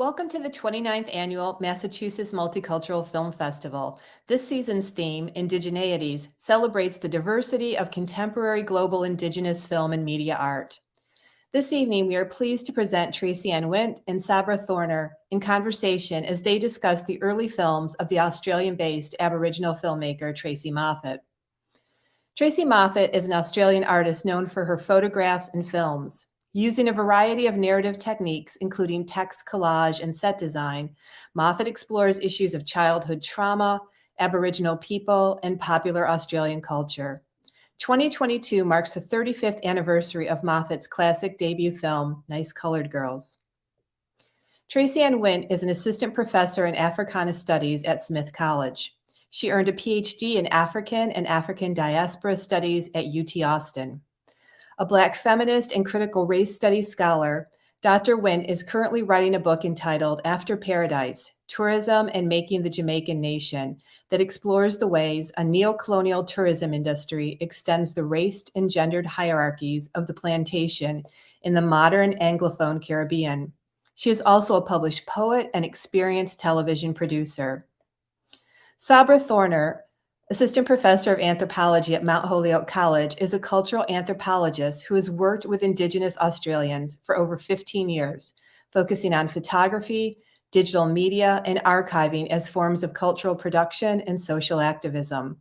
Welcome to the 29th Annual Massachusetts Multicultural Film Festival. This season's theme, Indigeneities, celebrates the diversity of contemporary global Indigenous film and media art. This evening, we are pleased to present Traci-Ann Wint and Sabra Thorner in conversation as they discuss the early films of the Australian-based Aboriginal filmmaker Tracey Moffatt. Tracey Moffatt is an Australian artist known for her photographs and films. Using a variety of narrative techniques, including text collage and set design, Moffatt explores issues of childhood trauma, Aboriginal people, and popular Australian culture. 2022 marks the 35th anniversary of Moffatt's classic debut film, Nice Colored Girls. Traci-Ann Wint is an assistant professor in Africana Studies at Smith College. She earned a PhD in African and African diaspora studies at UT Austin. A Black feminist and critical race studies scholar, Dr. Wint is currently writing a book entitled After Paradise, Tourism and Making the Jamaican Nation, that explores the ways a neo-colonial tourism industry extends the raced and gendered hierarchies of the plantation in the modern Anglophone Caribbean. She is also a published poet and experienced television producer. Sabra Thorner, assistant professor of anthropology at Mount Holyoke College, is a cultural anthropologist who has worked with Indigenous Australians for over 15 years, focusing on photography, digital media, and archiving as forms of cultural production and social activism.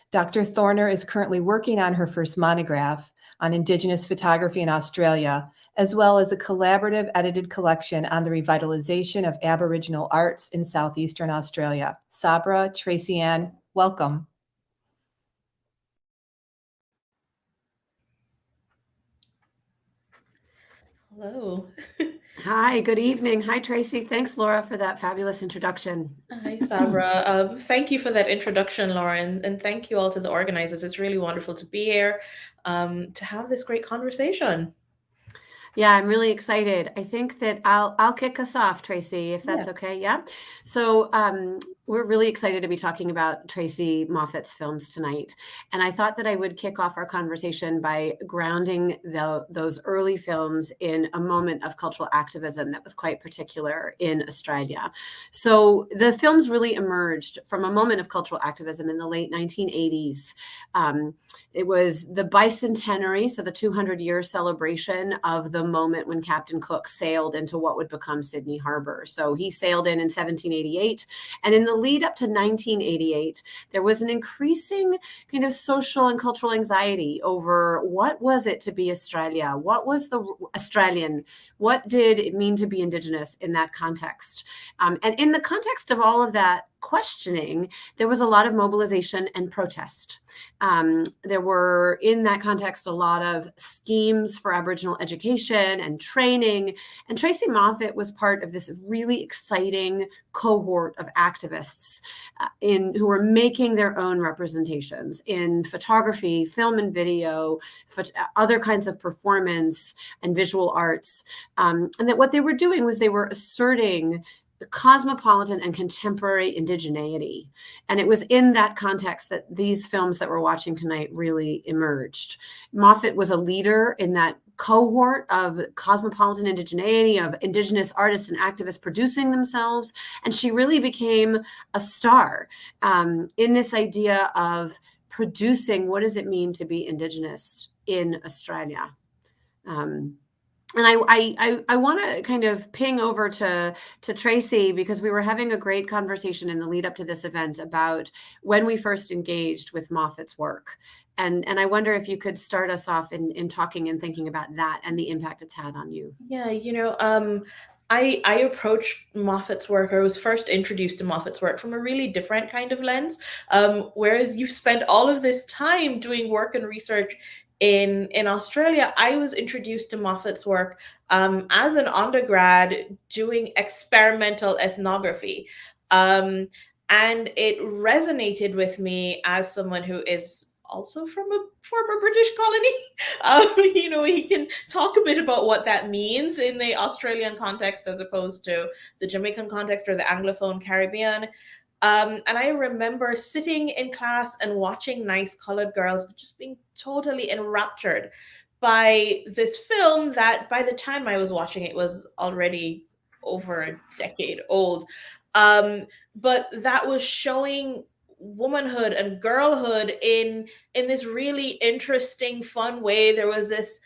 Dr. Thorner is currently working on her first monograph on Indigenous photography in Australia, as well as a collaborative edited collection on the revitalization of Aboriginal arts in Southeastern Australia. Sabra, Traci-Ann, welcome. Hello. Hi, good evening. Hi, Tracy. Thanks, Laura, for that fabulous introduction. Hi, Sabra. Thank you for that introduction, Lauren, and thank you all to the organizers. It's really wonderful to be here to have this great conversation. Yeah, I'm really excited. I think that I'll kick us off, Tracy, if that's okay. Yeah. So we're really excited to be talking about Tracey Moffatt's films tonight. And I thought that I would kick off our conversation by grounding those early films in a moment of cultural activism that was quite particular in Australia. So the films really emerged from a moment of cultural activism in the late 1980s. It was the bicentenary, so the 200-year celebration of the moment when Captain Cook sailed into what would become Sydney Harbor. So he sailed in 1788, and in the lead up to 1988, there was an increasing kind of social and cultural anxiety over what was it to be Australia? What was the Australian? What did it mean to be Indigenous in that context? And in the context of all of that questioning, there was a lot of mobilization and protest. There were, in that context, a lot of schemes for Aboriginal education and training. And Tracey Moffatt was part of this really exciting cohort of activists who were making their own representations in photography, film and video, other kinds of performance and visual arts. And that what they were doing was they were asserting cosmopolitan and contemporary indigeneity. And it was in that context that these films that we're watching tonight really emerged. Moffatt was a leader in that cohort of cosmopolitan indigeneity, of Indigenous artists and activists producing themselves. And she really became a star in this idea of producing what does it mean to be Indigenous in Australia. And I want to kind of ping over to Tracy, because we were having a great conversation in the lead up to this event about when we first engaged with Moffatt's work. And I wonder if you could start us off in talking and thinking about that and the impact it's had on you. Yeah, I approached Moffatt's work, or was first introduced to Moffatt's work from a really different kind of lens. Whereas you've spent all of this time doing work and research in Australia, I was introduced to Moffatt's work as an undergrad doing experimental ethnography. And it resonated with me as someone who is also from a former British colony. He can talk a bit about what that means in the Australian context as opposed to the Jamaican context or the Anglophone Caribbean. And I remember sitting in class and watching Nice Colored Girls, just being totally enraptured by this film that by the time I was watching it was already over a decade old. But that was showing womanhood and girlhood in this really interesting, fun way. There was this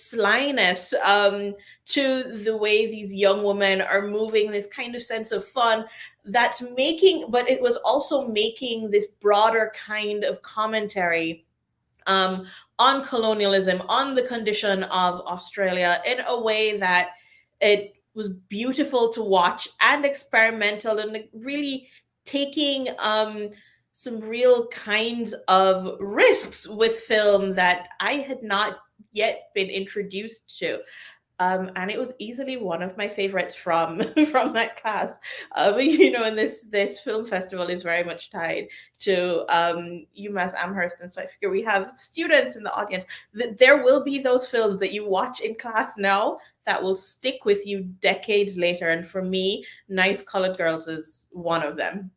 slyness to the way these young women are moving, this kind of sense of fun that's making, but it was also making this broader kind of commentary on colonialism, on the condition of Australia, in a way that it was beautiful to watch and experimental, and really taking some real kinds of risks with film that I had not yet been introduced to. And it was easily one of my favorites from that cast. And this film festival is very much tied to UMass Amherst, and so I figure we have students in the audience. There will be those films that you watch in class now that will stick with you decades later, and for me, Nice Colored Girls is one of them.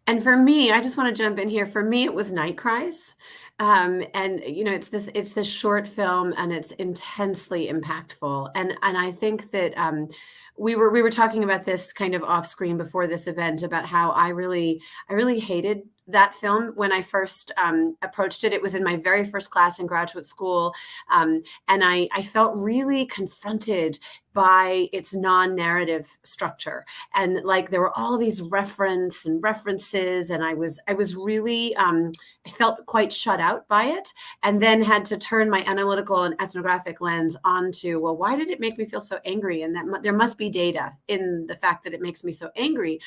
And for me, I just want to jump in here. For me, it was Night Cries. And it's this short film, and it's intensely impactful. And I think that we were talking about this kind of off screen before this event, about how I really hated that film when I first approached it. It was in my very first class in graduate school. And I felt really confronted by its non-narrative structure. And like, there were all these references, and I was really, I felt quite shut out by it, and then had to turn my analytical and ethnographic lens onto, well, why did it make me feel so angry? And that there must be data in the fact that it makes me so angry.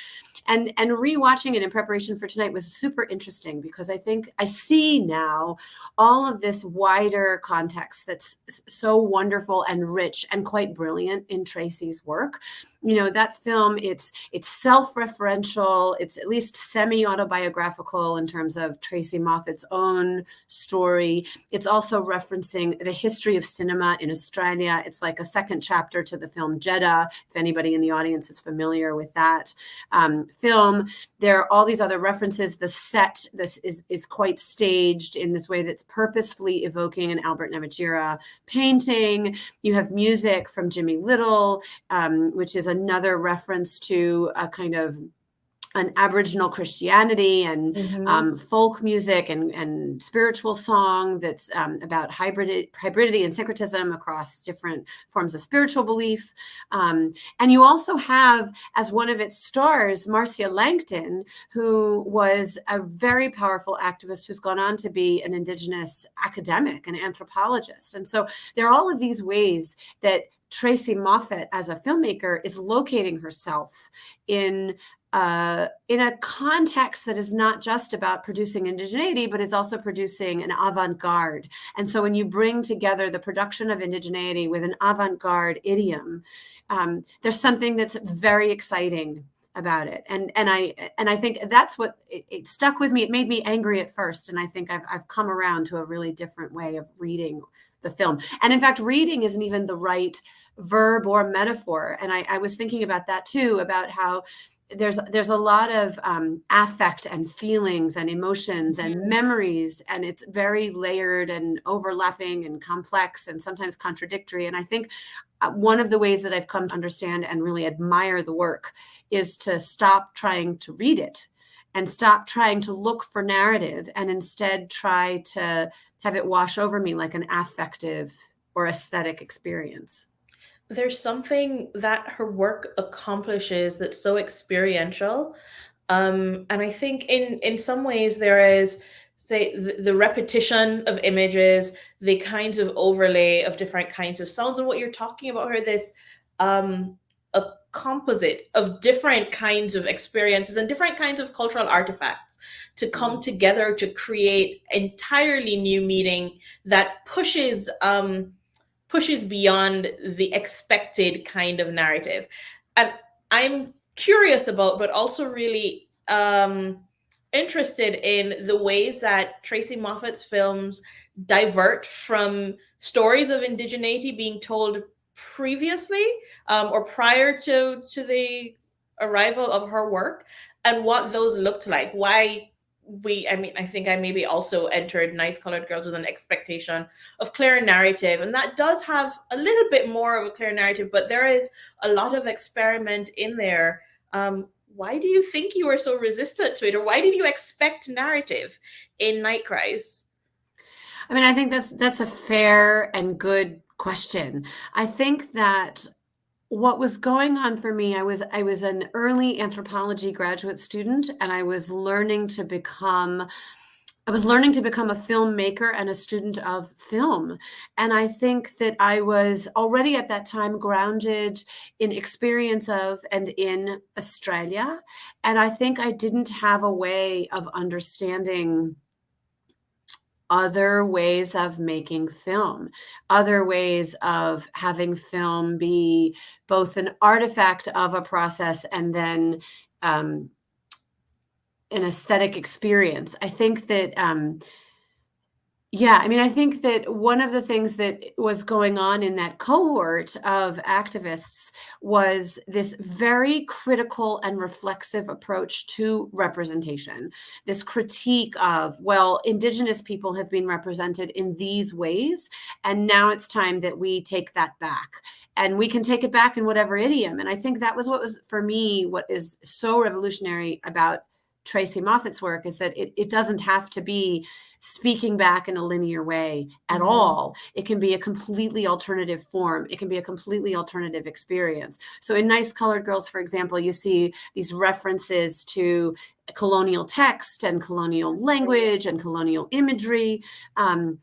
And rewatching it in preparation for tonight was super interesting, because I think I see now all of this wider context that's so wonderful and rich and quite brilliant in Tracey's work. That film, it's self-referential, it's at least semi-autobiographical in terms of Tracey Moffatt's own story. It's also referencing the history of cinema in Australia. It's like a second chapter to the film Jeddah, if anybody in the audience is familiar with that film. There are all these other references. The set, this is quite staged in this way that's purposefully evoking an Albert Namatjira painting. You have music from Jimmy Little, which is another reference to a kind of an Aboriginal Christianity and folk music and spiritual song that's about hybridity and syncretism across different forms of spiritual belief. And you also have, as one of its stars, Marcia Langton, who was a very powerful activist who's gone on to be an Indigenous academic and anthropologist. And so there are all of these ways that Tracey Moffatt, as a filmmaker, is locating herself in a context that is not just about producing indigeneity, but is also producing an avant-garde. And so when you bring together the production of indigeneity with an avant-garde idiom, there's something that's very exciting about it. And I think that's what it stuck with me. It made me angry at first. And I think I've come around to a really different way of reading the film. And in fact, reading isn't even the right verb or metaphor. And I was thinking about that too, about how there's a lot of affect and feelings and emotions and memories, and it's very layered and overlapping and complex and sometimes contradictory. And I think one of the ways that I've come to understand and really admire the work is to stop trying to read it and stop trying to look for narrative, and instead try to have it wash over me like an affective or aesthetic experience. There's something that her work accomplishes that's so experiential. And I think in some ways there is, say, the repetition of images, the kinds of overlay of different kinds of sounds, and what you're talking about her, this a composite of different kinds of experiences and different kinds of cultural artifacts to come together to create entirely new meaning that pushes beyond the expected kind of narrative. And I'm curious about, but also really interested in the ways that Tracey Moffatt's films divert from stories of indigeneity being told previously or prior to the arrival of her work, and what those looked like. Why I think I maybe also entered Nice Colored Girls with an expectation of clear narrative, and that does have a little bit more of a clear narrative, but there is a lot of experiment in there. Why do you think you were so resistant to it, or why did you expect narrative in Night Cries? I mean, I think that's a fair and good question. I think that what was going on for me, I was an early anthropology graduate student, and I was learning to become a filmmaker and a student of film. And I think that I was already at that time grounded in experience of and in Australia. And I think I didn't have a way of understanding other ways of making film, other ways of having film be both an artifact of a process and then an aesthetic experience. I think that I think that one of the things that was going on in that cohort of activists was this very critical and reflexive approach to representation, this critique of, well, Indigenous people have been represented in these ways, and now it's time that we take that back. And we can take it back in whatever idiom. And I think that was what was, for me, what is so revolutionary about Tracey Moffatt's work is that it doesn't have to be speaking back in a linear way at all. It can be a completely alternative form. It can be a completely alternative experience. So in Nice Colored Girls, for example, you see these references to colonial text and colonial language and colonial imagery. And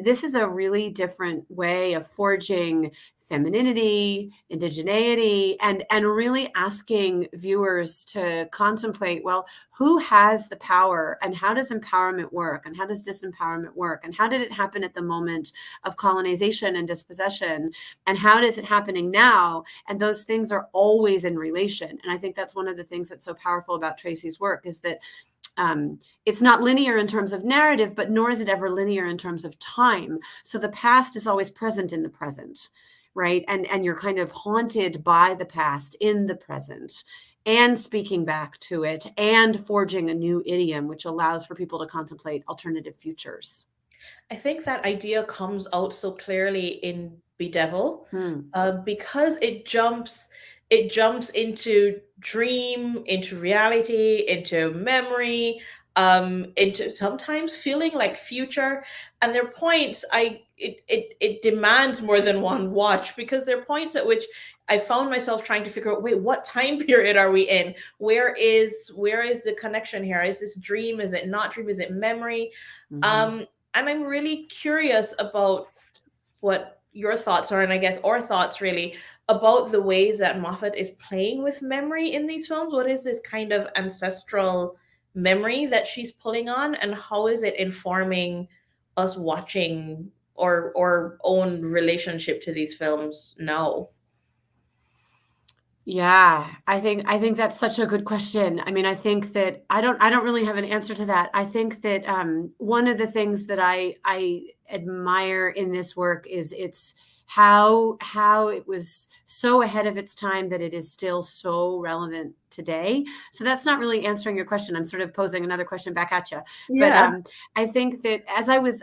this is a really different way of forging femininity, indigeneity, and really asking viewers to contemplate, well, who has the power, and how does empowerment work, and how does disempowerment work, and how did it happen at the moment of colonization and dispossession, and how is it happening now? And those things are always in relation. And I think that's one of the things that's so powerful about Tracey's work, is that it's not linear in terms of narrative, but nor is it ever linear in terms of time. So the past is always present in the present, right? And you're kind of haunted by the past in the present, and speaking back to it and forging a new idiom, which allows for people to contemplate alternative futures. I think that idea comes out so clearly in Bedevil, because it jumps into dream, into reality, into memory, into sometimes feeling like future. And there are points it demands more than one watch, because there are points at which I found myself trying to figure out, wait, what time period are we in? Where is the connection here? Is this dream? Is it not dream? Is it memory? And I'm really curious about what your thoughts are, and I guess our thoughts really, about the ways that Moffatt is playing with memory in these films. What is this kind of ancestral memory that she's pulling on, and how is it informing us watching or own relationship to these films now? Yeah, I think that's such a good question. I mean, I think that I don't really have an answer to that. I think that one of the things that I admire in this work is it's how it was so ahead of its time that it is still so relevant today. So that's not really answering your question. I'm sort of posing another question back at you. Yeah. But I think that as I was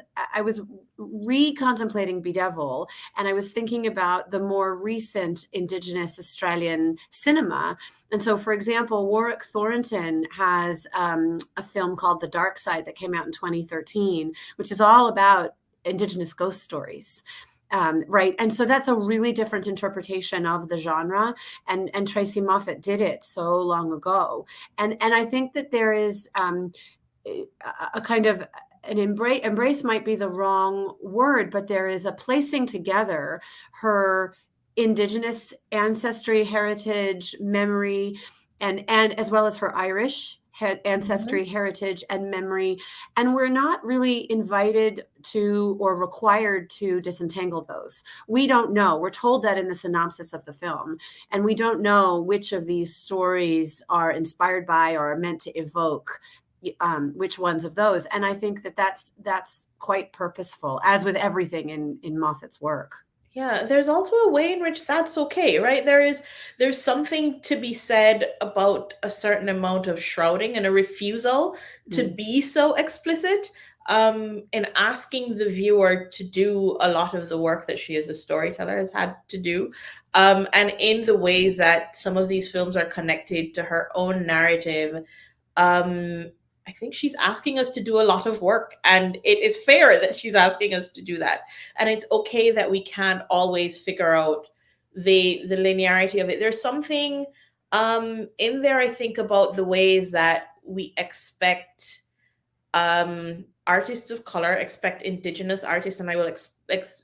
recontemplating Bedevil, and I was thinking about the more recent Indigenous Australian cinema. And so, for example, Warwick Thornton has a film called The Dark Side that came out in 2013, which is all about Indigenous ghost stories. Right. And so that's a really different interpretation of the genre. And Tracey Moffatt did it so long ago. And I think that there is a kind of an embrace might be the wrong word, but there is a placing together her Indigenous ancestry, heritage, memory, and as well as her Irish ancestry, heritage, and memory. And we're not really invited to or required to disentangle those. We don't know. We're told that in the synopsis of the film. And we don't know which of these stories are inspired by or are meant to evoke which ones of those. And I think that that's quite purposeful, as with everything in Moffatt's work. Yeah, there's also a way in which that's okay, right? There's something to be said about a certain amount of shrouding and a refusal to be so explicit, in asking the viewer to do a lot of the work that she as a storyteller has had to do, and in the ways that some of these films are connected to her own narrative. I think she's asking us to do a lot of work, and it is fair that she's asking us to do that. And it's okay that we can't always figure out the linearity of it. There's something in there, I think, about the ways that we expect artists of color, expect Indigenous artists, and I will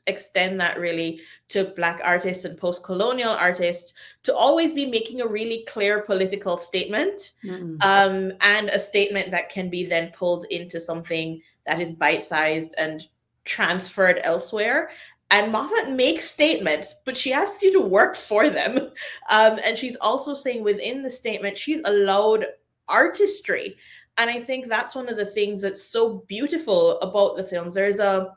extend that really to Black artists and post-colonial artists, to always be making a really clear political statement, and a statement that can be then pulled into something that is bite-sized and transferred elsewhere. And Moffat makes statements, but she asks you to work for them. And she's also saying within the statement, she's allowed artistry. And I think that's one of the things that's so beautiful about the films. There's a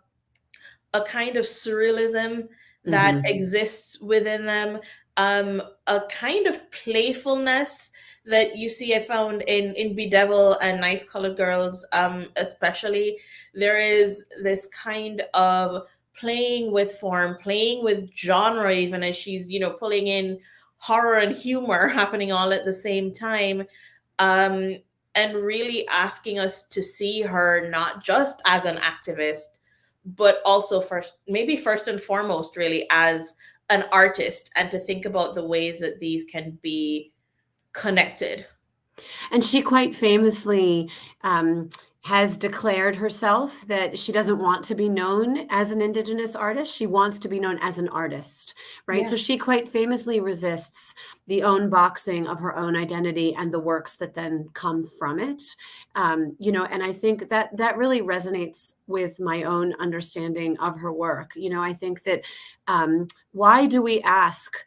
kind of surrealism that exists within them, a kind of playfulness that you see, I found in Bedevil and Nice Colored Girls, especially. There is this kind of playing with form, playing with genre, even as she's, pulling in horror and humor happening all at the same time. And really asking us to see her not just as an activist, but also maybe first and foremost, really as an artist, and to think about the ways that these can be connected. And she quite famously has declared herself that she doesn't want to be known as an Indigenous artist. She wants to be known as an artist, right? Yeah. So she quite famously resists the own boxing of her own identity and the works that then come from it. And I think that really resonates with my own understanding of her work. I think that why do we ask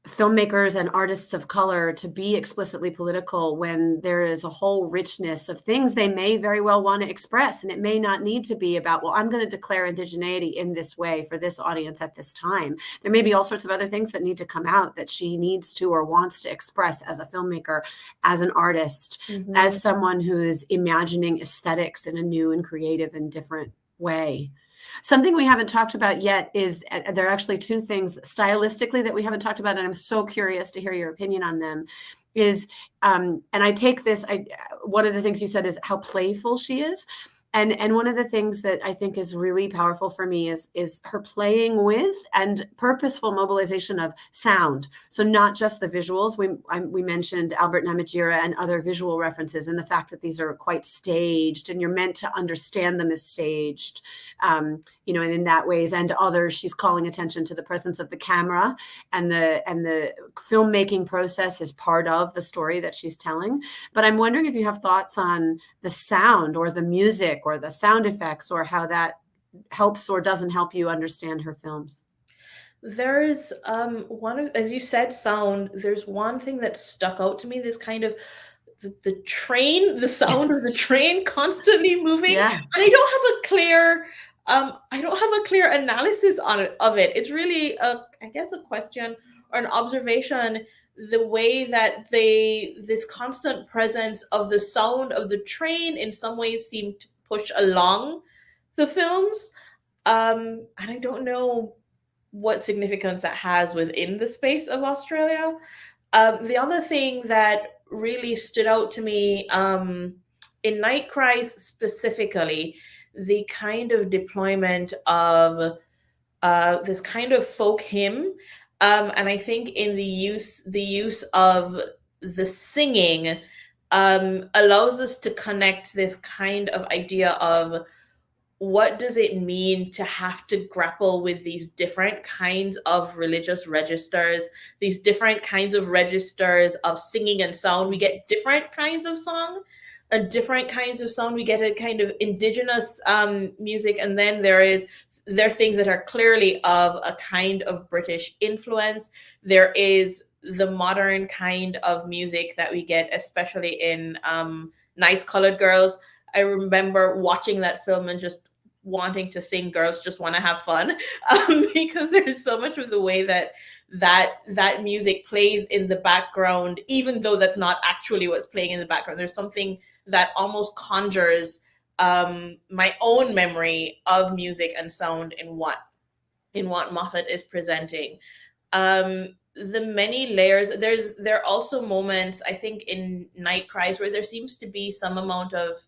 filmmakers and artists of color to be explicitly political when there is a whole richness of things they may very well want to express? And it may not need to be about, well, I'm going to declare indigeneity in this way for this audience at this time. There may be all sorts of other things that need to come out that she needs to or wants to express as a filmmaker, as an artist, as someone who is imagining aesthetics in a new and creative and different way. Something we haven't talked about yet is there are actually two things stylistically that we haven't talked about, and I'm so curious to hear your opinion on them. Is and I take this. One of the things you said is how playful she is. And one of the things that I think is really powerful for me is her playing with and purposeful mobilization of sound. So not just the visuals. We mentioned Albert Namatjira and other visual references, and the fact that these are quite staged, and you're meant to understand them as staged, and in that ways. And others, she's calling attention to the presence of the camera, and the filmmaking process is part of the story that she's telling. But I'm wondering if you have thoughts on the sound or the music or the sound effects, or how that helps or doesn't help you understand her films. There's as you said, sound. There's one thing that stuck out to me. This kind of the train, the sound of the train constantly moving. Yeah. And I don't have a clear analysis of it. It's really a question or an observation. The way that this constant presence of the sound of the train in some ways seemed to push along the films. And I don't know what significance that has within the space of Australia. The other thing that really stood out to me in Night Cries specifically, the kind of deployment of this kind of folk hymn, and I think in the use of the singing allows us to connect this kind of idea of what does it mean to have to grapple with these different kinds of religious registers, these different kinds of registers of singing and sound. We get different kinds of song and different kinds of sound. We get a kind of indigenous music, and then there are things that are clearly of a kind of British influence. There is the modern kind of music that we get, especially in Nice Colored Girls. I remember watching that film and just wanting to sing Girls Just Want to Have Fun, because there's so much of the way that music plays in the background, even though that's not actually what's playing in the background. There's something that almost conjures my own memory of music and sound in what Moffatt is presenting. The many layers, there are also moments, I think, in Night Cries where there seems to be some amount of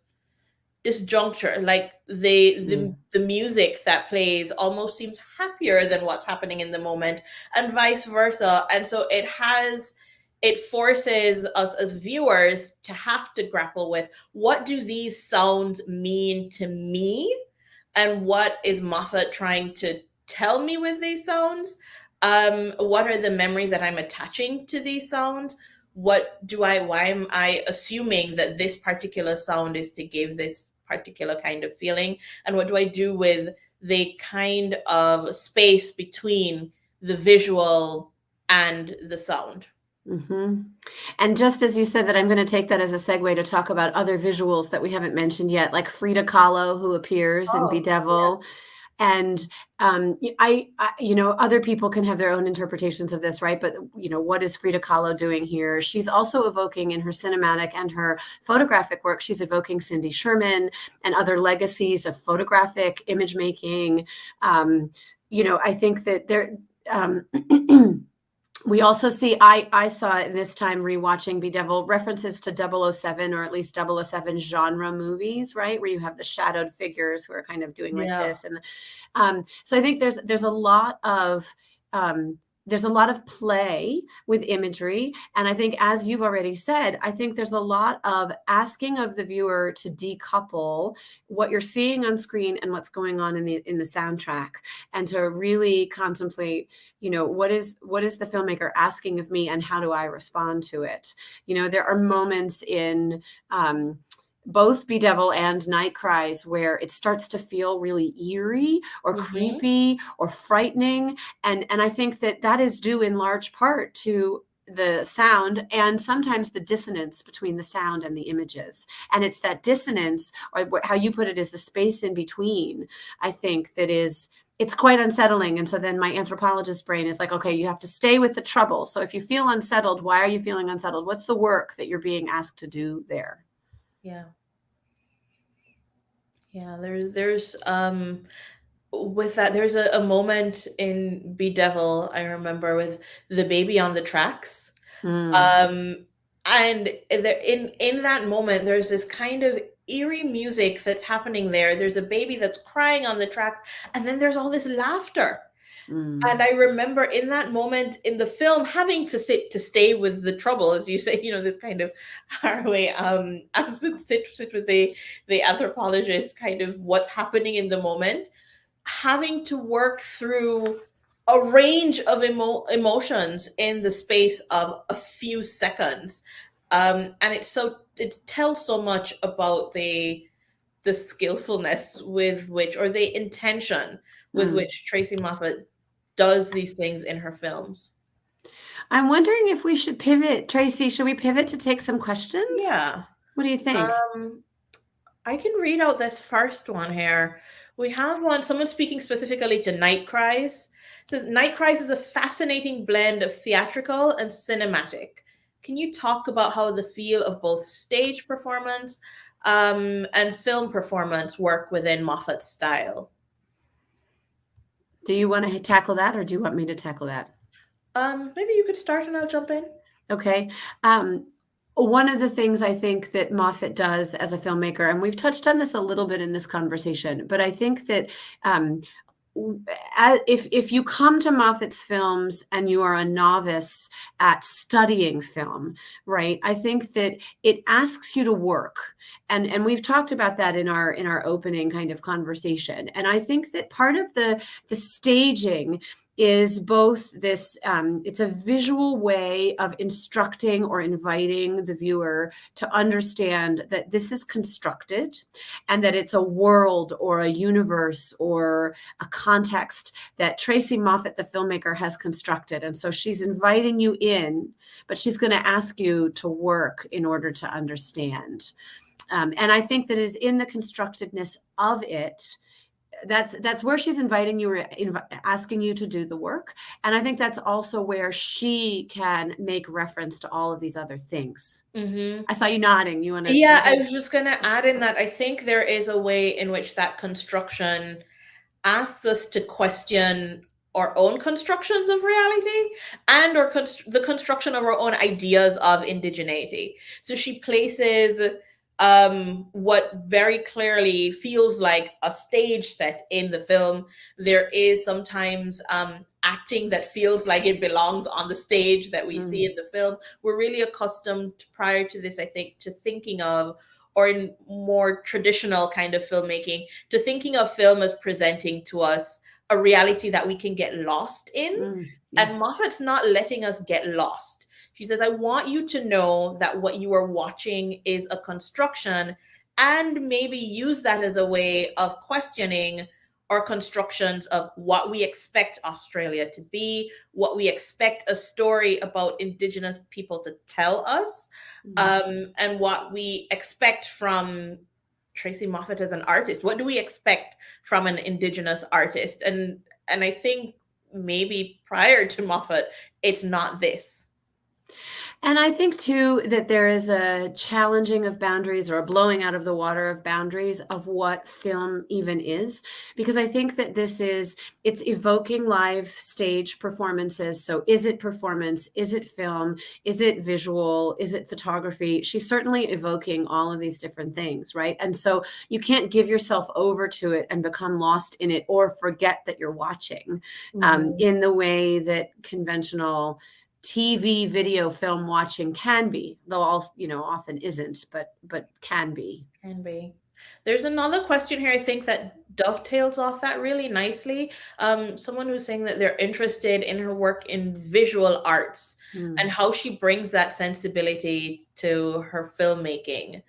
disjuncture, like the music that plays almost seems happier than what's happening in the moment, and vice versa. And so it forces us as viewers to have to grapple with, what do these sounds mean to me, and what is Moffatt trying to tell me with these sounds? What are the memories that I'm attaching to these sounds? Why am I assuming that this particular sound is to give this particular kind of feeling? And what do I do with the kind of space between the visual and the sound? Mm-hmm. And just as you said that, I'm going to take that as a segue to talk about other visuals that we haven't mentioned yet, like Frida Kahlo, who appears in Bedevil. Yes. And I, other people can have their own interpretations of this, right? But, what is Frida Kahlo doing here? She's also evoking, in her cinematic and her photographic work, she's evoking Cindy Sherman and other legacies of photographic image making. I think that there... we also see, I saw it this time rewatching Bedevil, references to 007, or at least 007 genre movies, right? Where you have the shadowed figures who are kind of doing like this. And so I think there's a lot of play with imagery. And I think, as you've already said, I think there's a lot of asking of the viewer to decouple what you're seeing on screen and what's going on in the soundtrack, and to really contemplate, what is the filmmaker asking of me, and how do I respond to it? There are moments in both Bedevil and Night Cries where it starts to feel really eerie or creepy or frightening. And I think that is due in large part to the sound, and sometimes the dissonance between the sound and the images. And it's that dissonance, or how you put it, is the space in between, I think, it's quite unsettling. And so then my anthropologist brain is like, okay, you have to stay with the trouble. So if you feel unsettled, why are you feeling unsettled? What's the work that you're being asked to do there? There's with that, there's a moment in Bedevil, I remember, with the baby on the tracks. And in that moment, there's this kind of eerie music that's happening there. There's a baby that's crying on the tracks, and then there's all this laughter. And I remember in that moment in the film having to stay with the trouble, as you say, this kind of harrowing, sit with the anthropologist, kind of what's happening in the moment, having to work through a range of emotions in the space of a few seconds. And it tells so much about the skillfulness with which, or the intention with which Tracey Moffatt does these things in her films. I'm wondering if we should pivot. Tracy, should we pivot to take some questions? Yeah. What do you think? I can read out this first one here. We have someone speaking specifically to Night Cries. It says, Night Cries is a fascinating blend of theatrical and cinematic. Can you talk about how the feel of both stage performance and film performance work within Moffatt's style? Do you want to tackle that, or do you want me to tackle that? Maybe you could start and I'll jump in. Okay. One of the things I think that Moffatt does as a filmmaker, and we've touched on this a little bit in this conversation, but I think that if you come to Moffatt's films and you are a novice at studying film, right, I think that it asks you to work. And we've talked about that in our opening kind of conversation. And I think that part of the staging is both this, it's a visual way of instructing or inviting the viewer to understand that this is constructed, and that it's a world or a universe or a context that Tracey Moffatt, the filmmaker, has constructed. And so she's inviting you in, but she's going to ask you to work in order to understand. And I think that it is in the constructedness of it that's where she's inviting you, or asking you to do the work. And I think that's also where she can make reference to all of these other things. I saw you nodding. You want to? Yeah, I was just going to add in that I think there is a way in which that construction asks us to question our own constructions of reality and or the construction of our own ideas of indigeneity. So she places what very clearly feels like a stage set in the film. There is sometimes acting that feels like it belongs on the stage that we see in the film. We're really accustomed prior to this, I think, to thinking of, or in more traditional kind of filmmaking, to thinking of film as presenting to us a reality that we can get lost in. Yes. And Moffat's not letting us get lost. She says, I want you to know that what you are watching is a construction, and maybe use that as a way of questioning our constructions of what we expect Australia to be, what we expect a story about Indigenous people to tell us, and what we expect from Tracey Moffatt as an artist. What do we expect from an Indigenous artist? And I think maybe prior to Moffatt, it's not this. And I think too that there is a challenging of boundaries, or a blowing out of the water of boundaries of what film even is, because I think that it's evoking live stage performances. So is it performance? Is it film? Is it visual? Is it photography? She's certainly evoking all of these different things, right? And so you can't give yourself over to it and become lost in it, or forget that you're watching in the way that conventional TV, video, film watching can be, though often isn't, but can be. Can be. There's another question here, I think, that dovetails off that really nicely. Someone who's saying that they're interested in her work in visual arts and how she brings that sensibility to her filmmaking.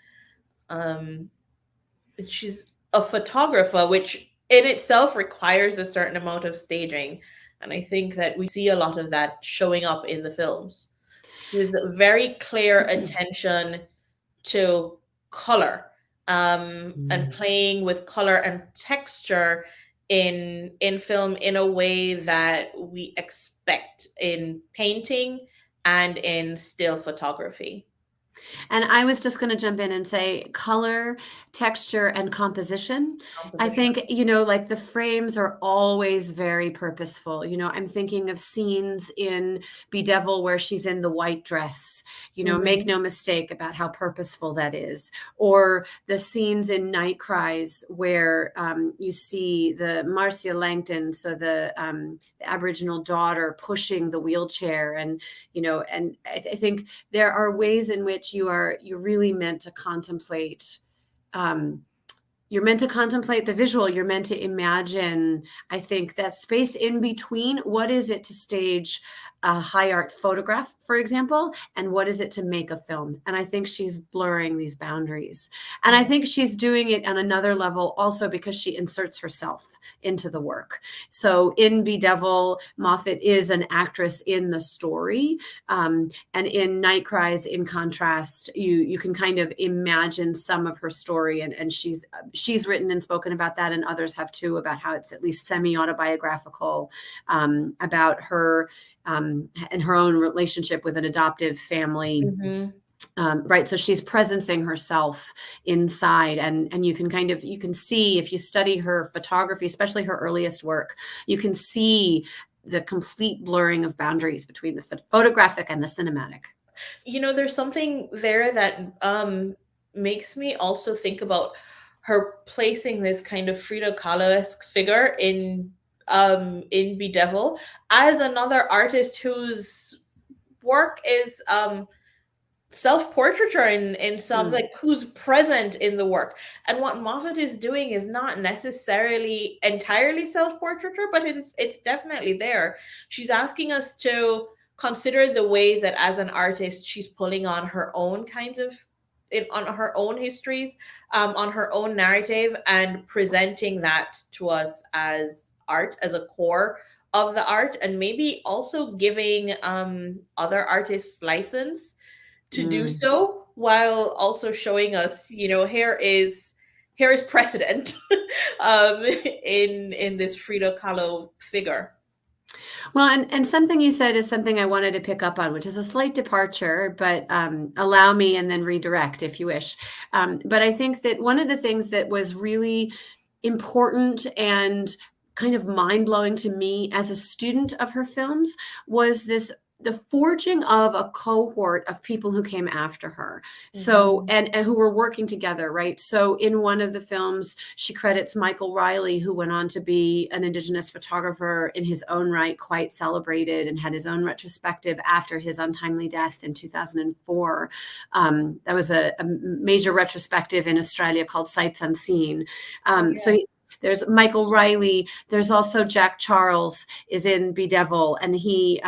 She's a photographer, which in itself requires a certain amount of staging. And I think that we see a lot of that showing up in the films. There's a very clear attention to color and playing with color and texture in film in a way that we expect in painting and in still photography. And I was just going to jump in and say color, texture, and composition. I think, like the frames are always very purposeful. I'm thinking of scenes in Bedevil where she's in the white dress, make no mistake about how purposeful that is. Or the scenes in Night Cries where you see the Marcia Langton, so the Aboriginal daughter, pushing the wheelchair. And, and I think there are ways in which you're really meant to contemplate. You're meant to contemplate the visual. You're meant to imagine, I think, that space in between. What is it to stage a high art photograph, for example, and what is it to make a film? And I think she's blurring these boundaries. And I think she's doing it on another level also because she inserts herself into the work. So in Bedevil, Moffatt is an actress in the story. And in Night Cries, in contrast, you can kind of imagine some of her story. And she's written and spoken about that, and others have too, about how it's at least semi-autobiographical, about her and her own relationship with an adoptive family. Right. So she's presencing herself inside, and you can see, if you study her photography, especially her earliest work, you can see the complete blurring of boundaries between the photographic and the cinematic. There's something there that makes me also think about her placing this kind of Frida Kahlo-esque figure in Bedevil as another artist whose work is self-portraiture in some, like, who's present in the work. And what Moffatt is doing is not necessarily entirely self-portraiture, but it's definitely there. She's asking us to consider the ways that as an artist she's pulling on her own kinds of on her own histories, on her own narrative, and presenting that to us as art, as a core of the art, and maybe also giving other artists license to do so, while also showing us, here is here is precedent in this Frida Kahlo figure. Well, and something you said is something I wanted to pick up on, which is a slight departure, but allow me and then redirect if you wish. But I think that one of the things that was really important and kind of mind-blowing to me as a student of her films was the forging of a cohort of people who came after her. So, and who were working together, right? So in one of the films, she credits Michael Riley, who went on to be an Indigenous photographer in his own right, quite celebrated, and had his own retrospective after his untimely death in 2004. That was a major retrospective in Australia called Sights Unseen. So there's Michael Riley. There's also Jack Charles is in Bedevil, and he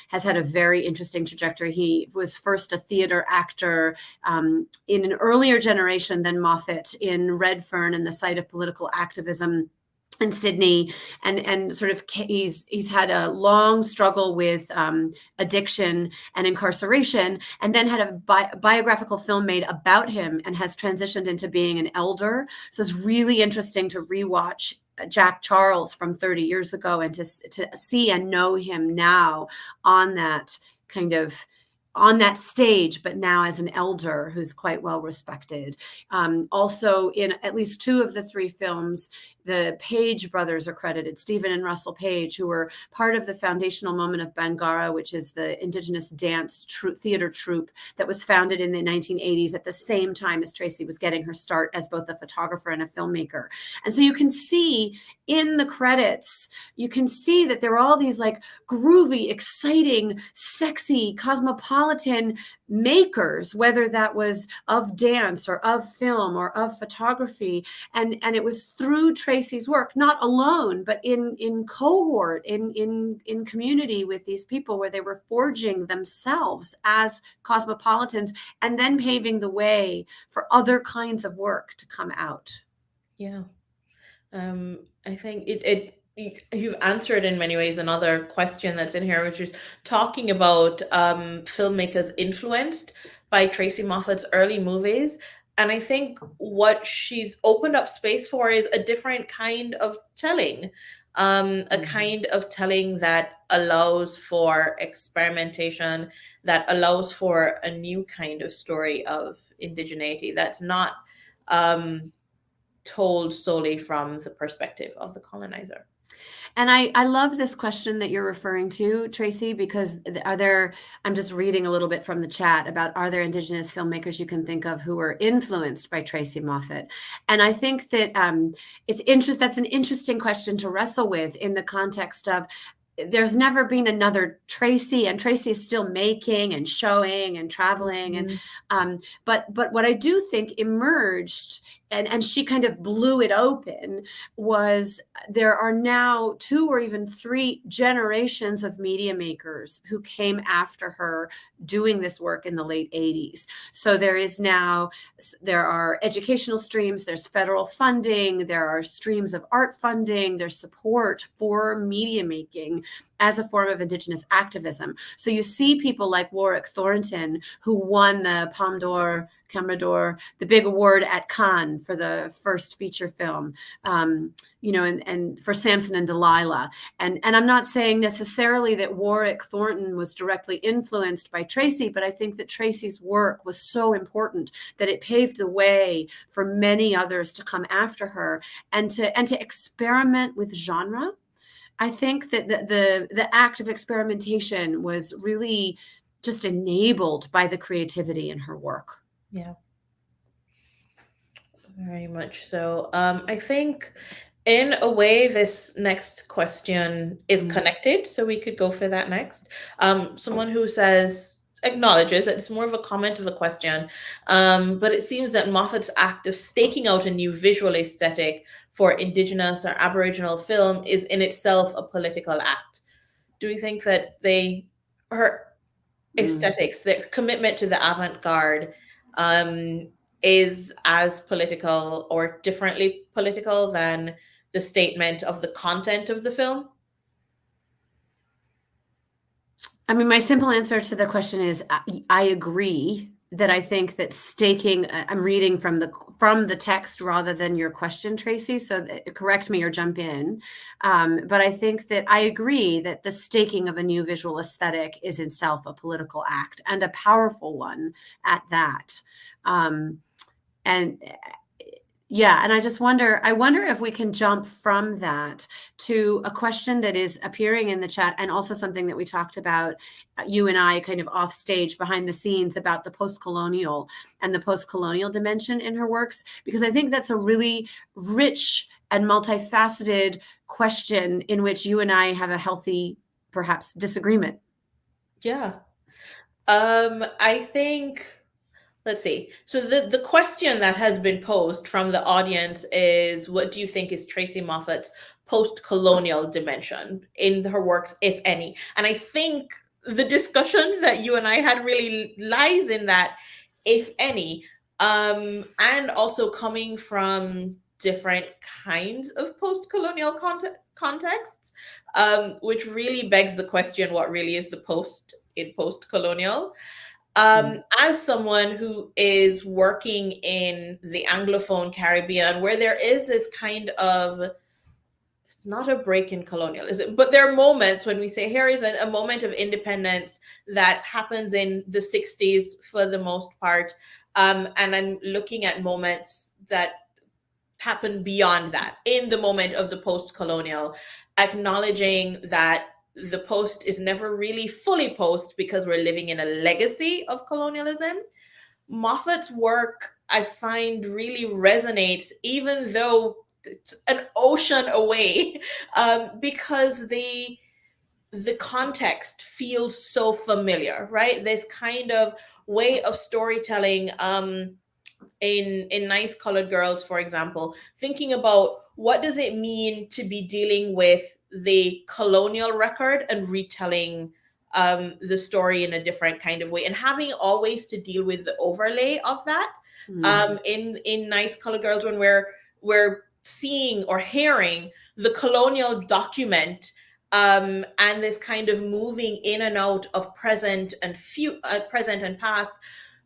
has had a very interesting trajectory. He was first a theater actor in an earlier generation than Moffatt in Redfern and the site of political activism in Sydney, and sort of he's had a long struggle with addiction and incarceration, and then had a biographical film made about him and has transitioned into being an elder. So it's really interesting to rewatch Jack Charles from 30 years ago and to see and know him now on that kind of on that stage, but now as an elder who's quite well respected. Also, in at least two of the three films, the Page brothers are credited, Stephen and Russell Page, who were part of the foundational moment of Bangara, which is the Indigenous dance theater troupe that was founded in the 1980s at the same time as Tracey was getting her start as both a photographer and a filmmaker. And so you can see in the credits, you can see that there are all these like groovy, exciting, sexy, cosmopolitan makers, whether that was of dance or of film or of photography. And it was through Tracey's work, not alone, but in cohort, in community with these people, where they were forging themselves as cosmopolitans and then paving the way for other kinds of work to come out. Yeah. I think you've answered in many ways another question that's in here, which is talking about filmmakers influenced by Tracey Moffatt's early movies. And I think what she's opened up space for is a different kind of telling, a kind of telling that allows for experimentation, that allows for a new kind of story of indigeneity that's not told solely from the perspective of the colonizer. And I love this question that you're referring to, Tracey, because I'm just reading a little bit from the chat about, are there Indigenous filmmakers you can think of who were influenced by Tracey Moffatt? And I think that that's an interesting question to wrestle with in the context of, there's never been another Tracey, and Tracey is still making and showing and traveling. And but what I do think emerged, and she kind of blew it open, was there are now 2 or even 3 generations of media makers who came after her doing this work in the late 80s. So there are educational streams, there's federal funding, there are streams of art funding, there's support for media making as a form of Indigenous activism. So you see people like Warwick Thornton, who won the Palme d'Or, Camera d'Or, the big award at Cannes for the first feature film, and for Samson and Delilah. And I'm not saying necessarily that Warwick Thornton was directly influenced by Tracey, but I think that Tracey's work was so important that it paved the way for many others to come after her and to experiment with genre. I think that the act of experimentation was really just enabled by the creativity in her work. Yeah, very much so. I think in a way, this next question is connected, so we could go for that next. Someone who acknowledges that it's more of a comment of a question, but it seems that Moffatt's act of staking out a new visual aesthetic for Indigenous or Aboriginal film is in itself a political act. Do we think that her aesthetics, their commitment to the avant-garde, is as political or differently political than the statement of the content of the film? I mean, my simple answer to the question is I agree that I think that staking, I'm reading from the text rather than your question, Tracy, so correct me or jump in. But I think that I agree that the staking of a new visual aesthetic is itself a political act, and a powerful one at that. And I just wonder if we can jump from that to a question that is appearing in the chat, and also something that we talked about, you and I, kind of off stage behind the scenes, about the post-colonial and the post-colonial dimension in her works, because I think that's a really rich and multifaceted question in which you and I have a healthy, perhaps, disagreement. Yeah. I think, let's see. So the question that has been posed from the audience is, what do you think is Tracey Moffatt's post-colonial dimension in her works, if any? And I think the discussion that you and I had really lies in that, if any, and also coming from different kinds of post-colonial contexts, which really begs the question, what really is the post in post-colonial? As someone who is working in the Anglophone Caribbean, where there is this kind of, it's not a break in colonialism, but there are moments when we say here is a moment of independence that happens in the 60s for the most part. And I'm looking at moments that happen beyond that, in the moment of the post-colonial, acknowledging that the post is never really fully post because we're living in a legacy of colonialism. Moffatt's work, I find, really resonates, even though it's an ocean away, because the context feels so familiar, right? This kind of way of storytelling, in Nice Colored Girls, for example, thinking about what does it mean to be dealing with the colonial record and retelling the story in a different kind of way, and having always to deal with the overlay of that. In Nice Colored Girls, when we're seeing or hearing the colonial document, and this kind of moving in and out of present and past,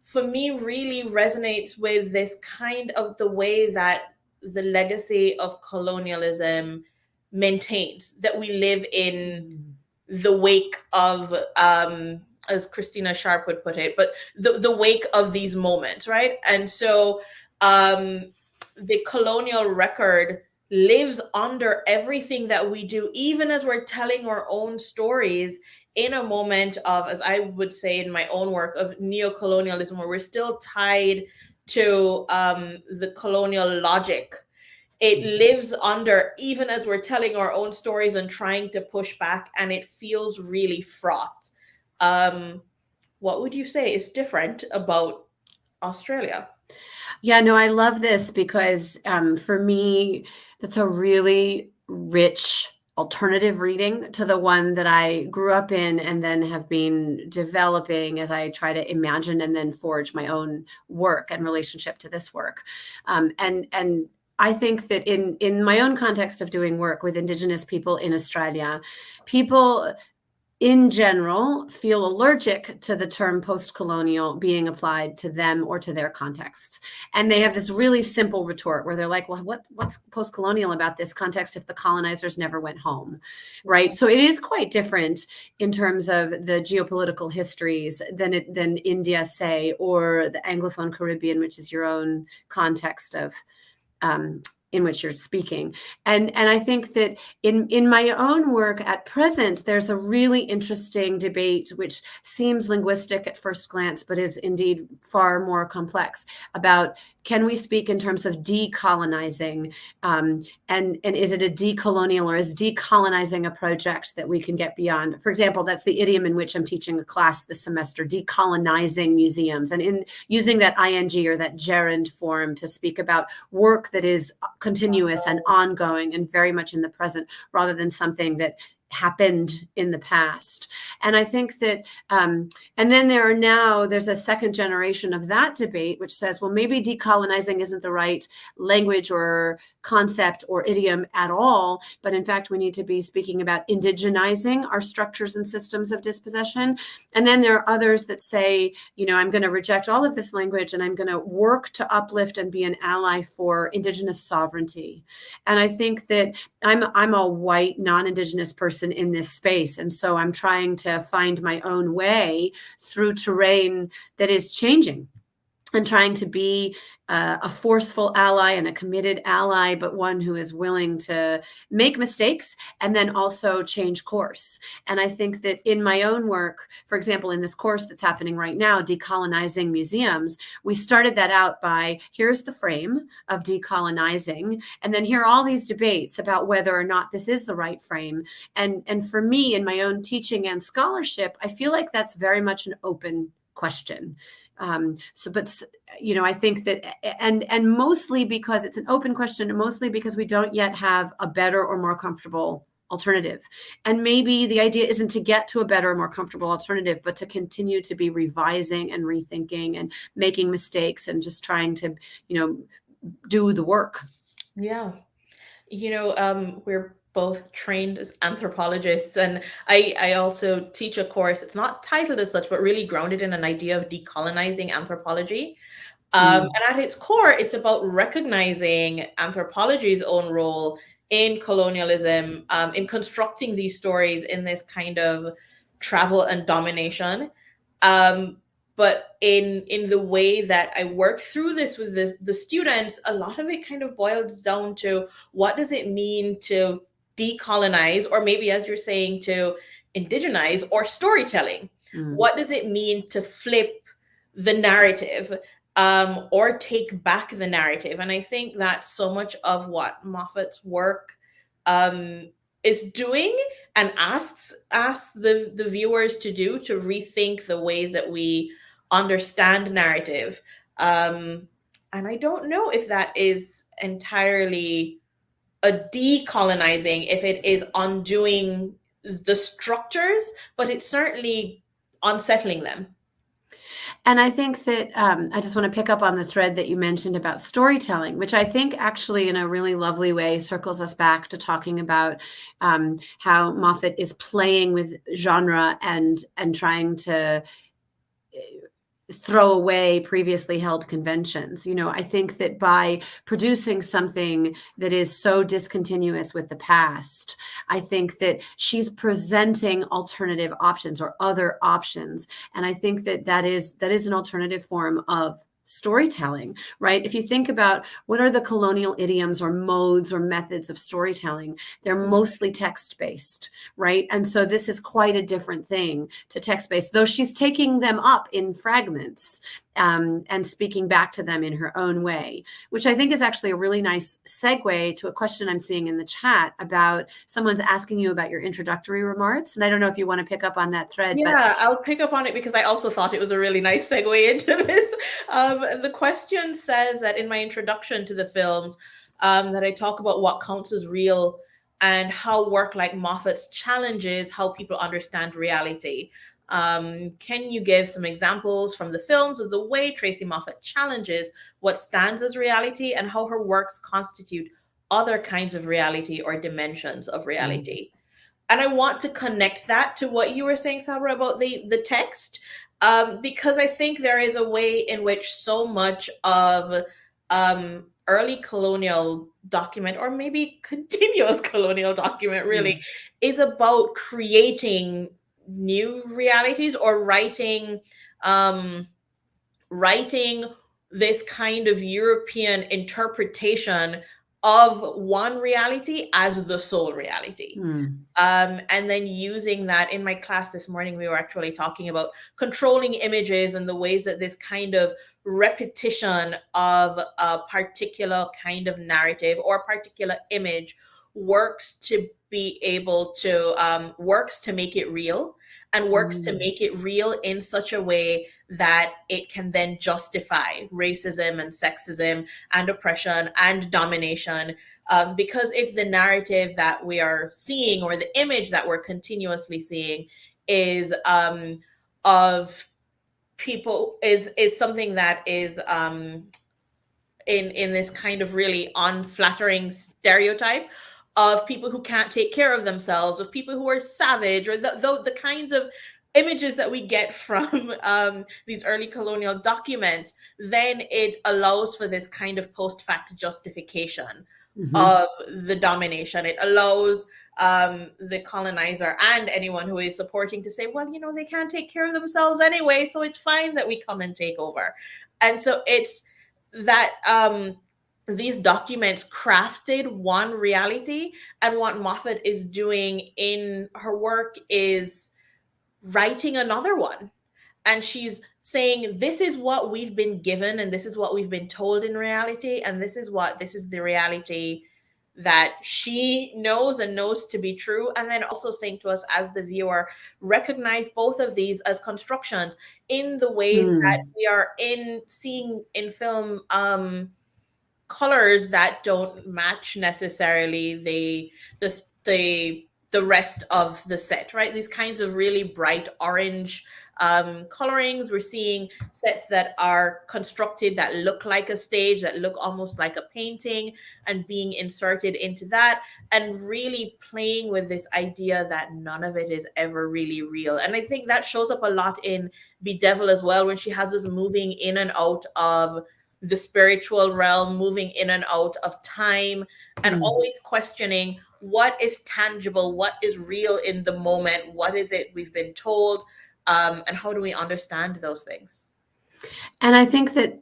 for me, really resonates with this kind of the way that the legacy of colonialism maintains, that we live in the wake of, as Christina Sharp would put it, but the wake of these moments, right? And so the colonial record lives under everything that we do, even as we're telling our own stories in a moment of, as I would say in my own work, of neocolonialism, where we're still tied to the colonial logic. It lives under, even as we're telling our own stories and trying to push back, and it feels really fraught. What would you say is different about Australia? Yeah, no, I love this because for me, that's a really rich alternative reading to the one that I grew up in and then have been developing as I try to imagine and then forge my own work and relationship to this work. And I think that in my own context of doing work with Indigenous people in Australia, people in general feel allergic to the term post-colonial being applied to them or to their contexts. And they have this really simple retort where they're like, well, what's post-colonial about this context if the colonizers never went home, right? So it is quite different in terms of the geopolitical histories than India, say, or the Anglophone Caribbean, which is your own context of in which you're speaking. And I think that in my own work at present, there's a really interesting debate, which seems linguistic at first glance, but is indeed far more complex, about can we speak in terms of decolonizing? And is it a decolonial, or is decolonizing a project that we can get beyond? For example, that's the idiom in which I'm teaching a class this semester, decolonizing museums, and in using that ing or that gerund form to speak about work that is continuous and ongoing and very much in the present, rather than something that happened in the past. And I think that, and then there's a second generation of that debate, which says, well, maybe decolonizing isn't the right language or concept or idiom at all, but in fact, we need to be speaking about indigenizing our structures and systems of dispossession. And then there are others that say, I'm going to reject all of this language and I'm going to work to uplift and be an ally for Indigenous sovereignty. And I think that I'm a white, non-Indigenous person in this space. And so I'm trying to find my own way through terrain that is changing, and trying to be a forceful ally and a committed ally, but one who is willing to make mistakes and then also change course. And I think that in my own work, for example, in this course that's happening right now, Decolonizing Museums, we started that out by, here's the frame of decolonizing, and then here are all these debates about whether or not this is the right frame. And for me, in my own teaching and scholarship, I feel like that's very much an open question. I think that, and mostly because it's an open question, and mostly because we don't yet have a better or more comfortable alternative. And maybe the idea isn't to get to a better, more comfortable alternative, but to continue to be revising and rethinking and making mistakes and just trying to, do the work. Yeah. We're both trained as anthropologists, and I also teach a course. It's not titled as such, but really grounded in an idea of decolonizing anthropology. And at its core, it's about recognizing anthropology's own role in colonialism, in constructing these stories in this kind of travel and domination. But in the way that I work through this with the students, a lot of it kind of boils down to, what does it mean to decolonize, or maybe, as you're saying, to indigenize, or storytelling? What does it mean to flip the narrative, or take back the narrative? And I think that so much of what Moffatt's work is doing, and asks the viewers to do, to rethink the ways that we understand narrative. And I don't know if that is entirely a decolonizing, if it is undoing the structures, but it's certainly unsettling them. And I think that I just want to pick up on the thread that you mentioned about storytelling, which I think actually in a really lovely way circles us back to talking about how Moffatt is playing with genre and trying to throw away previously held conventions. I think that by producing something that is so discontinuous with the past, I think that she's presenting alternative options or other options. And I think that is an alternative form of storytelling, right? If you think about what are the colonial idioms or modes or methods of storytelling, they're mostly text-based, right? And so this is quite a different thing to text-based, though she's taking them up in fragments and speaking back to them in her own way, which I think is actually a really nice segue to a question I'm seeing in the chat about someone's asking you about your introductory remarks. And I don't know if you want to pick up on that thread. Yeah, but I'll pick up on it because I also thought it was a really nice segue into this. The question says that in my introduction to the films, that I talk about what counts as real and how work like Moffatt's challenges how people understand reality. Can you give some examples from the films of the way Tracey Moffatt challenges what stands as reality and how her works constitute other kinds of reality or dimensions of reality? And I want to connect that to what you were saying, Sabra, about the text, because I think there is a way in which so much of early colonial document, or maybe continuous colonial document really, is about creating new realities, or writing this kind of European interpretation of one reality as the sole reality. And then using that. In my class this morning, we were actually talking about controlling images and the ways that this kind of repetition of a particular kind of narrative or a particular image works to be able to, works to make it real. and works to make it real in such a way that it can then justify racism and sexism and oppression and domination. Because if the narrative that we are seeing, or the image that we're continuously seeing, is of people, is something that is in this kind of really unflattering stereotype of people who can't take care of themselves, of people who are savage, or the kinds of images that we get from these early colonial documents, then it allows for this kind of post-fact justification of the domination. It allows the colonizer and anyone who is supporting to say, well, they can't take care of themselves anyway, so it's fine that we come and take over. And so it's that these documents crafted one reality, and what Moffatt is doing in her work is writing another one. And she's saying, this is what we've been given, and this is what we've been told in reality, and this is the reality that she knows to be true. And then also saying to us as the viewer, recognize both of these as constructions in the ways that we are seeing in film colors that don't match necessarily the rest of the set, right? These kinds of really bright orange colorings. We're seeing sets that are constructed that look like a stage, that look almost like a painting, and being inserted into that, and really playing with this idea that none of it is ever really real. And I think that shows up a lot in Bedevil as well, when she has us moving in and out of the spiritual realm, moving in and out of time, and always questioning what is tangible, what is real in the moment, what is it we've been told, and how do we understand those things? And I think that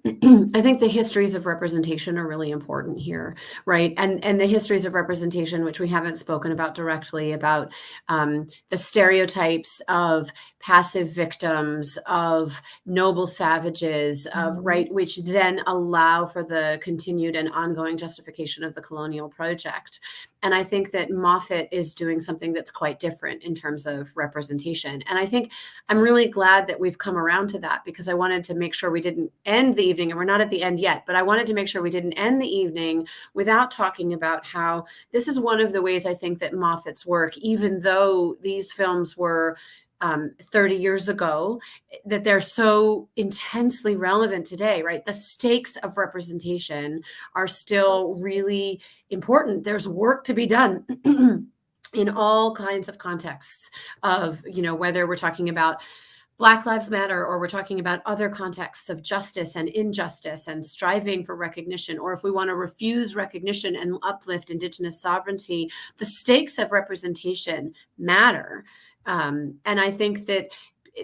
I think the histories of representation are really important here, right? And the histories of representation, which we haven't spoken about directly, about the stereotypes of passive victims, of noble savages, of right, which then allow for the continued and ongoing justification of the colonial project. And I think that Moffatt is doing something that's quite different in terms of representation. And I think I'm really glad that we've come around to that, because I wanted to make sure we didn't end the evening, and we're not at the end yet, but I wanted to make sure we didn't end the evening without talking about how this is one of the ways I think that Moffatt's work, even though these films were 30 years ago, that they're so intensely relevant today, right? The stakes of representation are still really important. There's work to be done in all kinds of contexts of, whether we're talking about Black Lives Matter, or we're talking about other contexts of justice and injustice and striving for recognition, or if we want to refuse recognition and uplift Indigenous sovereignty, the stakes of representation matter. And I think that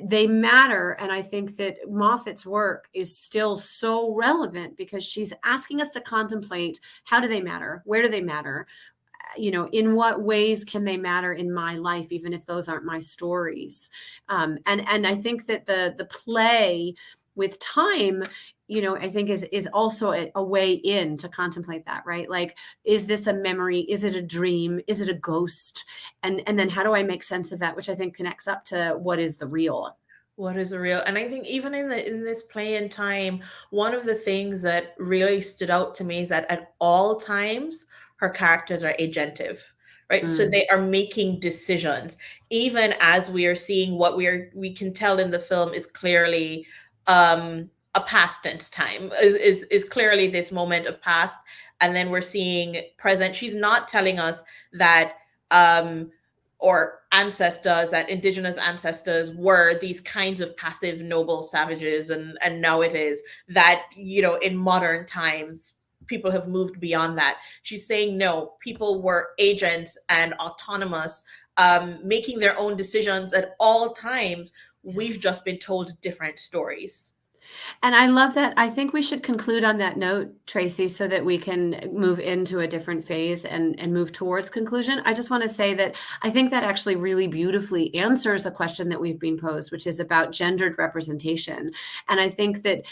they matter. And I think that Moffatt's work is still so relevant, because she's asking us to contemplate, how do they matter? Where do they matter? In what ways can they matter in my life, even if those aren't my stories? And I think that the play with time, I think is also a way in to contemplate that, right? Like, is this a memory? Is it a dream? Is it a ghost? And then how do I make sense of that? Which I think connects up to what is the real. What is the real? And I think even in this play in time, one of the things that really stood out to me is that at all times, her characters are agentive, right? So they are making decisions, even as we are seeing what we can tell in the film is clearly a past tense time, is clearly this moment of past, and then we're seeing present. She's not telling us that or ancestors, that Indigenous ancestors were these kinds of passive noble savages, and now it is that, in modern times people have moved beyond that. She's saying, no, people were agents and autonomous, making their own decisions at all times. We've just been told different stories. And I love that. I think we should conclude on that note, Tracey, so that we can move into a different phase and move towards conclusion. I just want to say that I think that actually really beautifully answers a question that we've been posed, which is about gendered representation. And I think that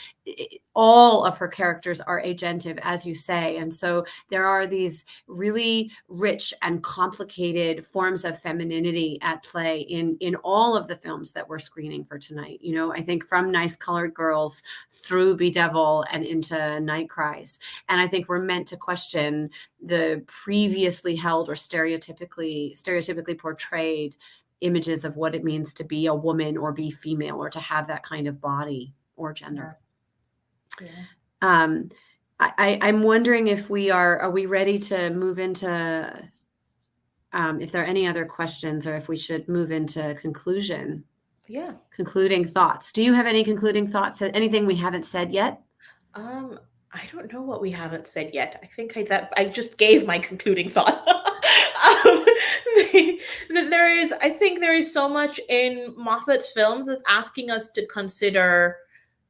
all of her characters are agentive, as you say. And so there are these really rich and complicated forms of femininity at play in all of the films that we're screening for tonight. You know, I think from Nice Colored Girls through Bedevil and into Night Cries. And I think we're meant to question the previously held or stereotypically portrayed images of what it means to be a woman or be female or to have that kind of body or gender. Yeah. I'm wondering if are we ready to move into, if there are any other questions or if we should move into conclusion. Yeah. Concluding thoughts. Do you have any concluding thoughts? Anything we haven't said yet? I don't know what we haven't said yet. I think I just gave my concluding thought. I think there is so much in Moffat's films that's asking us to consider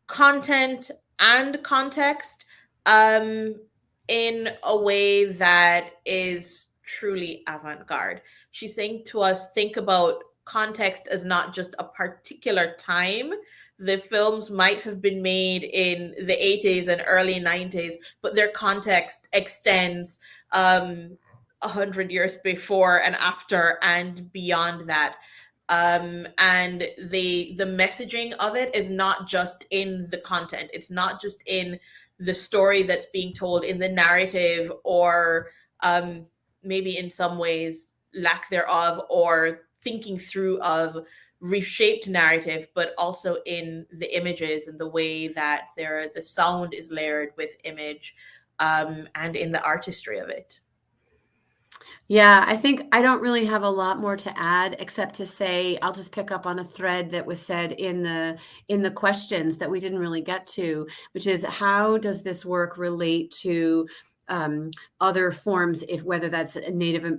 content and context in a way that is truly avant-garde. She's saying to us, think about context as not just a particular time. The films might have been made in the 80s and early 90s, but their context extends 100 years before and after and beyond that. And the messaging of it is not just in the content. It's not just in the story that's being told, in the narrative, or maybe in some ways lack thereof, or thinking through of reshaped narrative, but also in the images and the way that the sound is layered with image, and in the artistry of it. Yeah, I think I don't really have a lot more to add, except to say I'll just pick up on a thread that was said in the questions that we didn't really get to, which is how does this work relate to other forms, whether that's a Native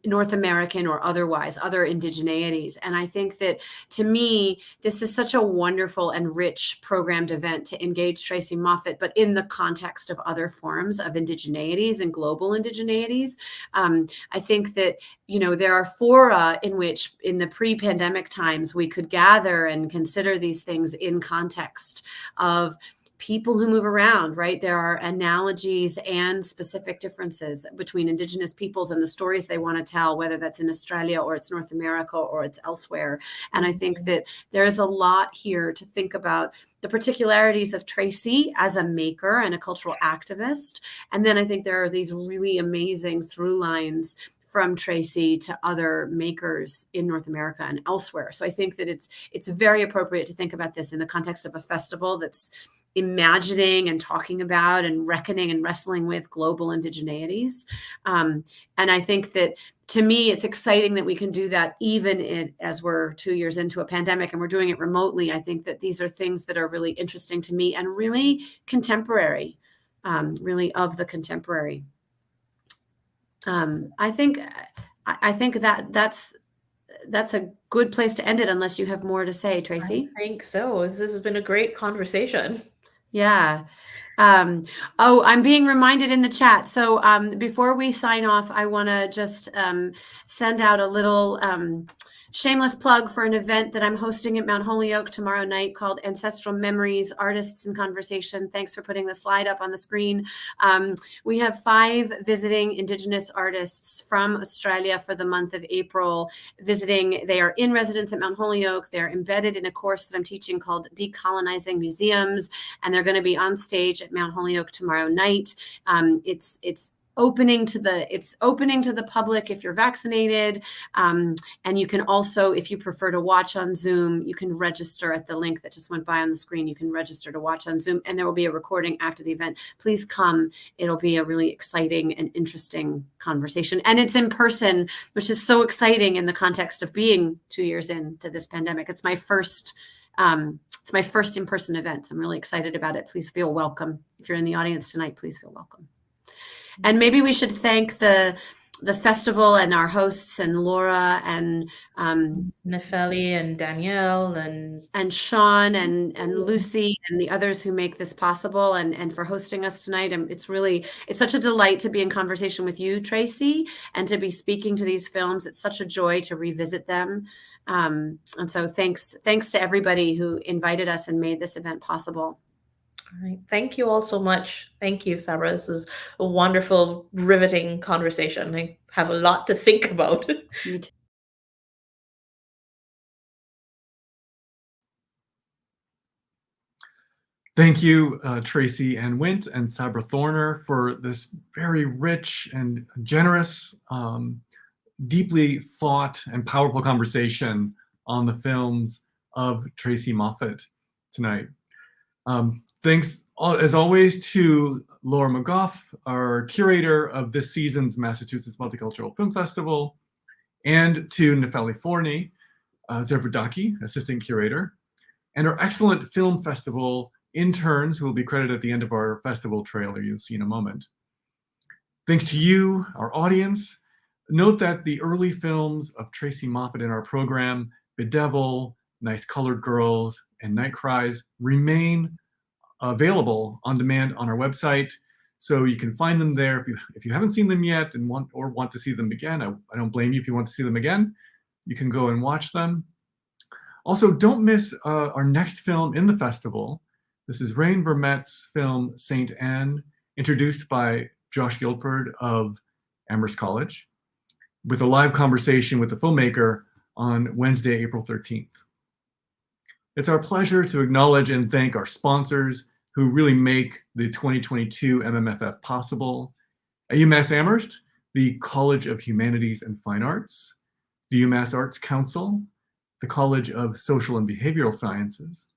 North American or otherwise, other indigeneities. And I think that, to me, this is such a wonderful and rich programmed event to engage Tracey Moffatt, but in the context of other forms of indigeneities and global indigeneities. I think that, you know, there are fora in which in the pre-pandemic times we could gather and consider these things in context of people who move around, right? There are analogies and specific differences between Indigenous peoples and the stories they want to tell, whether that's in Australia or it's North America or it's elsewhere. And I think that there is a lot here to think about the particularities of Tracey as a maker and a cultural activist. And then I think there are these really amazing through lines from Tracey to other makers in North America and elsewhere. So I think that it's very appropriate to think about this in the context of a festival that's imagining and talking about and reckoning and wrestling with global indigeneities. And I think that, to me, it's exciting that we can do that even as we're 2 years into a pandemic and we're doing it remotely. I think that these are things that are really interesting to me and really contemporary, really of the contemporary. I think that's a good place to end it, unless you have more to say, Tracey. I think so. This has been a great conversation. Yeah. I'm being reminded in the chat. So before we sign off, I want to just send out a little shameless plug for an event that I'm hosting at Mount Holyoke tomorrow night called Ancestral Memories, Artists in Conversation. Thanks for putting the slide up on the screen. We have 5 visiting Indigenous artists from Australia for the month of April visiting. They are in residence at Mount Holyoke. They're embedded in a course that I'm teaching called Decolonizing Museums, and they're going to be on stage at Mount Holyoke tomorrow night. It's opening to the public if you're vaccinated. And you can also, if you prefer to watch on Zoom, you can register at the link that just went by on the screen. You can register to watch on Zoom, and there will be a recording after the event. Please come. It'll be a really exciting and interesting conversation. And it's in person, which is so exciting in the context of being 2 years into this pandemic. It's my first in-person event. So I'm really excited about it. Please feel welcome. If you're in the audience tonight, please feel welcome. And maybe we should thank the the festival and our hosts and Laura and Nefeli and Danielle and Sean and Lucy and the others who make this possible and for hosting us tonight. And it's such a delight to be in conversation with you, Tracey, and to be speaking to these films. It's such a joy to revisit them. And so thanks to everybody who invited us and made this event possible. All right. Thank you all so much. Thank you, Sabra. This is a wonderful, riveting conversation. I have a lot to think about. You too. Thank you, Tracy and Wint and Sabra Thorner, for this very rich and generous, deeply thought and powerful conversation on the films of Tracey Moffatt tonight. Thanks, as always, to Laura McGough, our curator of this season's Massachusetts Multicultural Film Festival, and to Nefeli Forney, Zervadaki, assistant curator, and our excellent film festival interns who will be credited at the end of our festival trailer you'll see in a moment. Thanks to you, our audience. Note that the early films of Tracey Moffatt in our program, Bedevil, Nice Colored Girls, and Night Cries, remain available on demand on our website. So you can find them there. If you haven't seen them yet and want to see them again, I don't blame you if you want to see them again. You can go and watch them. Also, don't miss our next film in the festival. This is Rain Vermette's film Saint Anne, introduced by Josh Guildford of Amherst College, with a live conversation with the filmmaker on Wednesday, April 13th. It's our pleasure to acknowledge and thank our sponsors who really make the 2022 MMFF possible. At UMass Amherst, the College of Humanities and Fine Arts, the UMass Arts Council, the College of Social and Behavioral Sciences,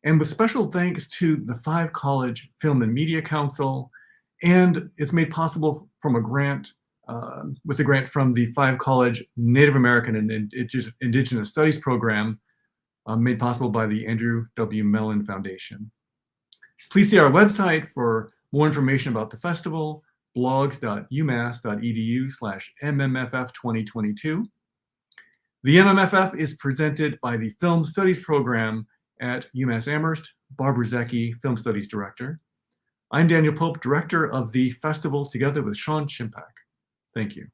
and with special thanks to the 5 College Film and Media Council, and it's made possible from a grant, with a grant from the 5 College Native American and Indigenous Studies program, made possible by the Andrew W. Mellon Foundation. Please see our website for more information about the festival, blogs.umass.edu/MMFF2022. The MMFF is presented by the Film Studies program at UMass Amherst, Barbara Zecchi, Film Studies Director. I'm Daniel Pope, Director of the festival, together with Sean Shimpak. Thank you.